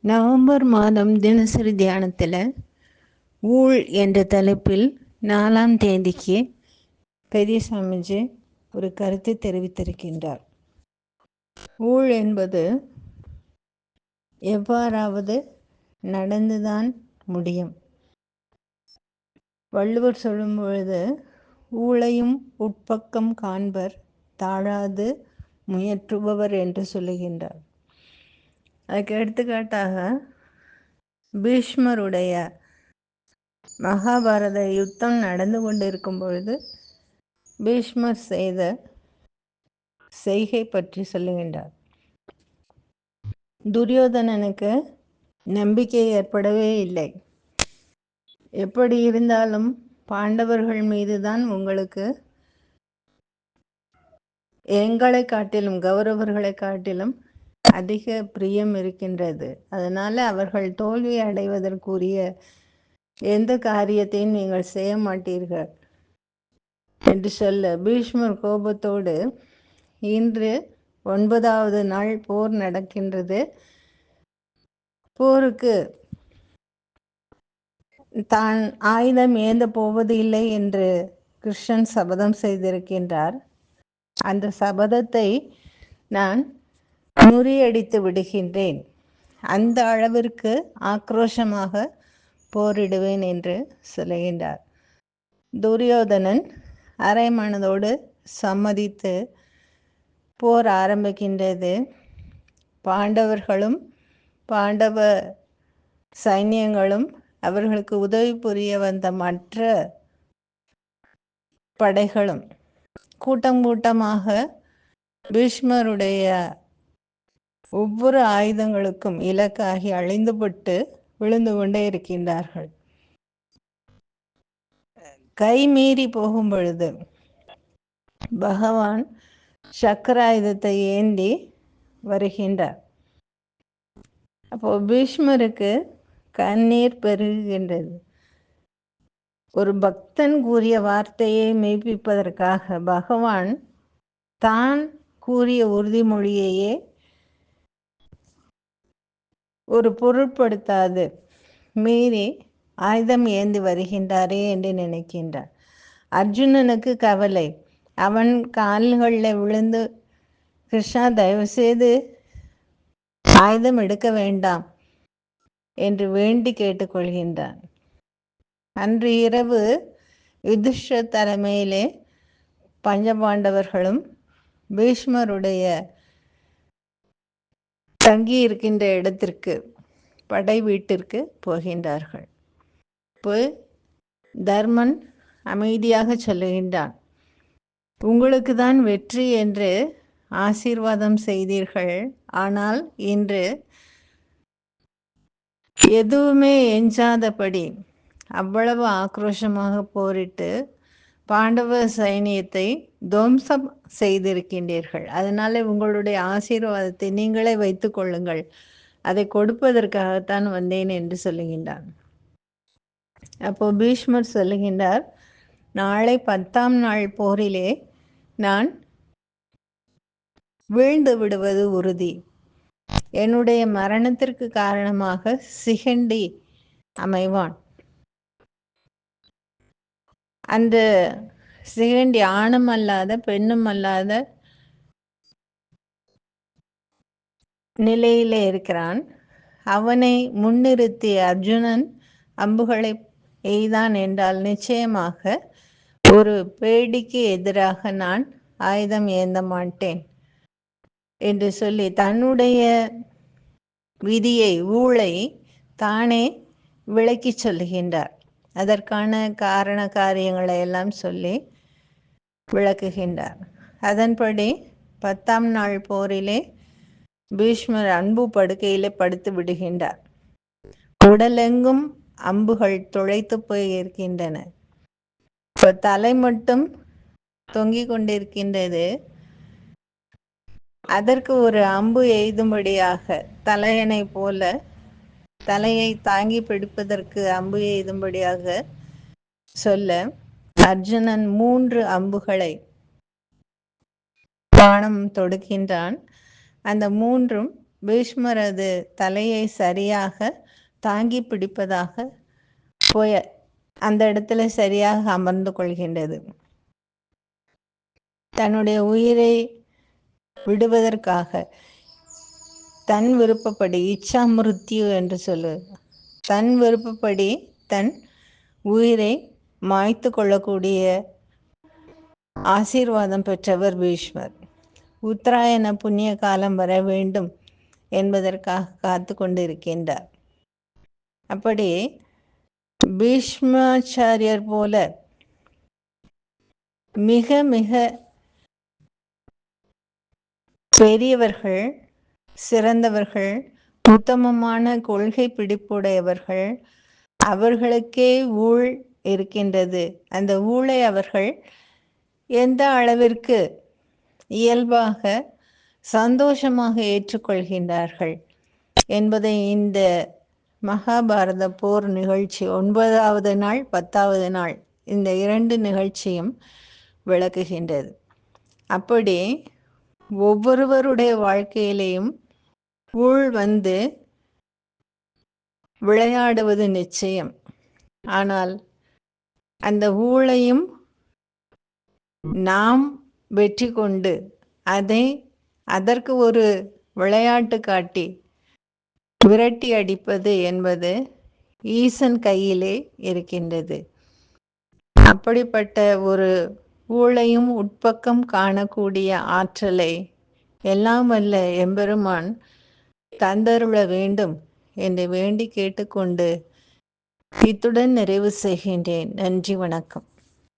November மாதம் தினசரி தியானத்தில் ஊழ் என்ற தலைப்பில் 4ஆம் தேதிக்கு பெரிய சாமிஜி ஒரு கருத்தை தெரிவித்திருக்கின்றார். ஊழ் என்பது எவ்வாறாவது நடந்துதான் முடியும். வள்ளுவர் சொல்லும் பொழுது, ஊழையும் உட்பக்கம் காண்பர் தாழாது முயற்றுபவர் என்று சொல்லுகின்றார். அதுக்கு எடுத்துக்காட்டாக பீஷ்மருடைய மகாபாரத யுத்தம் நடந்து கொண்டிருக்கும் பொழுது பீஷ்மர் செய்த செய்கை பற்றி சொல்லுகின்றார். துரியோதனனுக்கு நம்பிக்கை ஏற்படவே இல்லை. எப்படி இருந்தாலும் பாண்டவர்கள் மீதுதான் உங்களுக்கு எங்களை காட்டிலும் கௌரவர்களை காட்டிலும் அதிக பிரியம் இருக்கின்றது. அதனால அவர்கள் தோல்வி அடைவதற்குரிய எந்த காரியத்தையும் நீங்கள் செய்ய மாட்டீர்கள் என்று சொல்ல, பீஷ்மர் கோபத்தோடு, இன்று 9வது நாள் போர் நடக்கின்றது, போருக்கு தான் ஆயுதம் ஏந்த போவது இல்லை என்று கிருஷ்ணன் சபதம் செய்திருக்கின்றார். அந்த சபதத்தை நான் முறியடித்து விடுகின்றேன், அந்த அளவிற்கு ஆக்ரோஷமாக போரிடுவேன் என்று சொல்லுகின்றார். துரியோதனன் அரை மனதோடு சம்மதித்து போர் ஆரம்பிக்கின்றது. பாண்டவர்களும் பாண்டவ சைன்யங்களும் அவர்களுக்கு உதவி புரிய வந்த மற்ற படைகளும் கூட்டம் கூட்டமாக பீஷ்மருடைய ஒவ்வொரு ஆயுதங்களுக்கும் இலக்காகி அழிந்துபட்டு விழுந்து கொண்டே இருக்கின்றார்கள். கை மீறி போகும் பொழுது பகவான் சக்கராயுதத்தை ஏந்தி வருகின்றார். அப்போ பீஷ்மருக்கு கண்ணீர் பெருகுகின்றது. ஒரு பக்தன் கூறிய வார்த்தையை மெய்ப்பிப்பதற்காக பகவான் தான் கூறிய உறுதிமொழியையே ஒரு பொருட்படுத்தாது மீறி ஆயுதம் ஏந்தி வருகின்றாரே என்று நினைக்கின்றார். அர்ஜுனனுக்கு கவலை. அவன் கால்களில் விழுந்து, கிருஷ்ணா தயவு செய்து ஆயுதம் எடுக்க வேண்டாம் என்று வேண்டி கேட்டுக்கொள்கின்றான். அன்று இரவு யுதிஷ்டர் தலைமையிலே பஞ்சபாண்டவர்களும் பீஷ்மருடைய தங்கி இருக்கின்ற இடத்திற்கு, படை வீட்டிற்கு போகின்றார்கள். போய் தர்மன் அமைதியாக சொல்லுகின்றான், உங்களுக்கு தான் வெற்றி என்று ஆசீர்வாதம் செய்தீர்கள், ஆனால் இன்று எதுவுமே எஞ்சாதபடி அவ்வளவு ஆக்ரோஷமாக போரிட்டு பாண்டவ சைனியத்தை துவம்சம் செய்திருக்கின்றீர்கள். அதனால உங்களுடைய ஆசீர்வாதத்தை நீங்களே வைத்துக் கொள்ளுங்கள், அதை கொடுப்பதற்காகத்தான் வந்தேன் என்று சொல்லுகின்றான். அப்போ பீஷ்மர் சொல்லுகின்றார், நாளை 10ஆம் நாள் போரிலே நான் வீழ்ந்து விடுவது உறுதி. என்னுடைய மரணத்திற்கு காரணமாக சிகண்டி அமைவான். அந்த சிகண்டி ஆணும் அல்லாத பெண்ணும் அல்லாத நிலையிலே இருக்கிறான். அவனை முன்னிறுத்தி அர்ஜுனன் அம்புகளை எய்தான் என்றால் நிச்சயமாக ஒரு பேடிக்கு எதிராக நான் ஆயுதம் ஏந்த மாட்டேன் என்று சொல்லி தன்னுடைய விதியை, ஊழை தானே விளக்கி சொல்லுகின்றார். அதற்கான காரண காரியங்களை எல்லாம் சொல்லி விளக்குகின்றார். அதன்படி 10ஆம் நாள் போரிலே பீஷ்மர் அம்பு படுக்கையிலே படுத்து விடுகின்றார். உடலெங்கும் அம்புகள் துளைத்து போய் இருக்கின்றன. இப்போ தலை மட்டும் தொங்கிக் கொண்டிருக்கின்றது. அதற்கு ஒரு அம்பு எய்தும்படியாக, தலையணை போல தலையை தாங்கி பிடிப்பதற்கு அம்பு எய்தும்படியாக சொல்ல, அர்ஜுனன் 3 அம்புகளை பானம் தொடுக்கின்றான். அந்த 3ம் பீஷ்மர் அது தலையை சரியாக தாங்கி பிடிப்பதாக போய் அந்த இடத்துல சரியாக அமர்ந்து கொள்கின்றது. தன்னுடைய உயிரை விடுவதற்காக தன் விருப்பப்படி, இச்சா மிருத்யு என்று சொல்லுவது, தன் விருப்பப்படி தன் உயிரை மாய்த்து கொள்ளக்கூடிய ஆசீர்வாதம் பெற்றவர் பீஷ்மர். உத்தராயண புண்ணிய காலம் வர வேண்டும் என்பதற்காக காத்து கொண்டிருக்கின்றார். அப்படி பீஷ்மாச்சாரியர் போல மிக மிக பெரியவர்கள், சிறந்தவர்கள், உத்தமமான கொள்கை பிடிப்புடையவர்கள், அவர்களுக்கே ஊழ் இருக்கின்றது. அந்த ஊழை அவர்கள் எந்த அளவிற்கு இயல்பாக சந்தோஷமாக ஏற்றுக்கொள்கின்றார்கள் என்பதை இந்த மகாபாரத போர் நிகழ்ச்சி 9வது நாள் 10வது நாள் இந்த 2 நிகழ்ச்சியும் விளக்குகின்றது. அப்படி ஒவ்வொருவருடைய வாழ்க்கையிலேயும் ஊழ் வந்து விளையாடுவது நிச்சயம். ஆனால் அந்த ஊழையும் நாம் வெற்றி கொண்டு அதற்கு ஒரு விளையாட்டு காட்டி விரட்டி அடிப்பது என்பது ஈசன் கையிலே இருக்கின்றது. அப்படிப்பட்ட ஒரு ஊழையும் உட்பக்கம் காணக்கூடிய ஆற்றலை எல்லாம் வல்ல எம்பெருமான் தந்தருள வேண்டும் என்று வேண்டி கேட்டுக்கொண்டு இத்துடன் நிறைவு செய்கின்றேன். நன்றி, வணக்கம்.